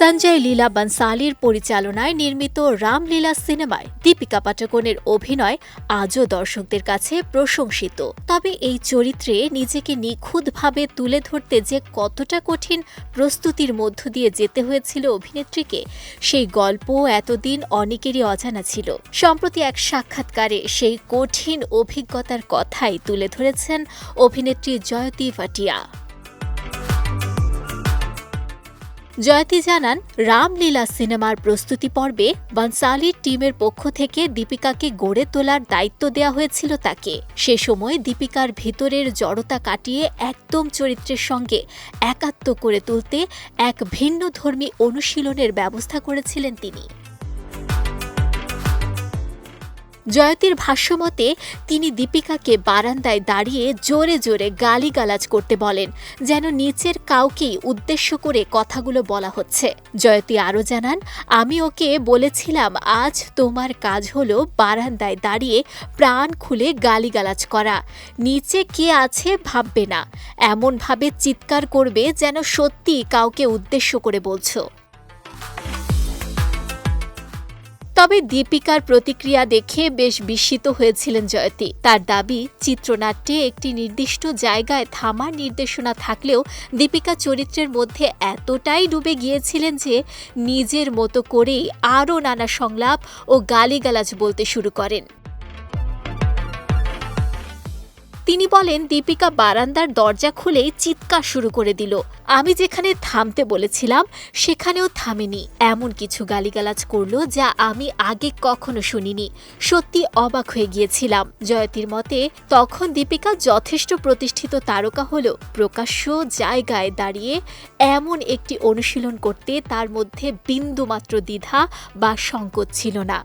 সঞ্জয় লীলা বনসালির পরিচালনায় নির্মিত রামলীলা সিনেমায় দীপিকা পাডুকোনের অভিনয় আজও দর্শকদের কাছে প্রশংসিত। তবে এই চরিত্রে নিজেকে নিখুঁতভাবে তুলে ধরতে যে কতটা কঠিন প্রস্তুতির মধ্য দিয়ে যেতে হয়েছিল অভিনেত্রীকে, সেই গল্প এতদিন অনেকেরই অজানা ছিল। সম্প্রতি এক সাক্ষাৎকারে সেই কঠিন অভিজ্ঞতার কথাই তুলে ধরেছেন অভিনেত্রী জয়তী ভাটিয়া। জয়তী জানান, রামলীলা সিনেমার প্রস্তুতি পর্বে বনসালির টিমের পক্ষ থেকে দীপিকাকে গড়ে তোলার দায়িত্ব দেওয়া হয়েছিল তাকে। সে সময় দীপিকার ভিতরের জড়তা কাটিয়ে একদম চরিত্রের সঙ্গে একাত্ম করে তুলতে এক ভিন্নধর্মী অনুশীলনের ব্যবস্থা করেছিলেন তিনি। জয়তীর ভাষ্যমতে তিনি দীপিকাকে বারান্দায় দাঁড়িয়ে জোরে জোরে গালিগালাজ করতে বলেন, যেন নিচের কাউকেই উদ্দেশ্য করে কথাগুলো বলা হচ্ছে। জয়তী আরও জানান, আমি ওকে বলেছিলাম, আজ তোমার কাজ হলো বারান্দায় দাঁড়িয়ে প্রাণ খুলে গালিগালাজ করা, নিচে কে আছে ভাববে না, এমনভাবে চিৎকার করবে যেন সত্যি কাউকে উদ্দেশ্য করে বলছো। তবে দীপিকার প্রতিক্রিয়া দেখে বেশ বিস্মিত হয়েছিলেন জয়তী। তার দাবি, চিত্রনাট্যে একটি নির্দিষ্ট জায়গায় থামার নির্দেশনা থাকলেও দীপিকা চরিত্রের মধ্যে এতটাই ডুবে গিয়েছিলেন যে নিজের মতো করেই আরও নানা সংলাপ ও গালিগালাজ বলতে শুরু করেন। তিনি বলেন, দীপিকা বারান্দার দরজা খুলেই চিৎকার শুরু করে দিল। আমি যেখানে থামতে বলেছিলাম সেখানেও থামেনি, এমন কিছু গালিগালাজ করলো যা আমি আগে কখনো শুনিনি। সত্যি অবাক হয়ে গিয়েছিলাম। জয়তীর মতে, তখন দীপিকা যথেষ্ট প্রতিষ্ঠিত তারকা হলো প্রকাশ্য জায়গায় দাঁড়িয়ে এমন একটি অনুশীলন করতে তার মধ্যে বিন্দুমাত্র দ্বিধা বা সংকোচ ছিল না।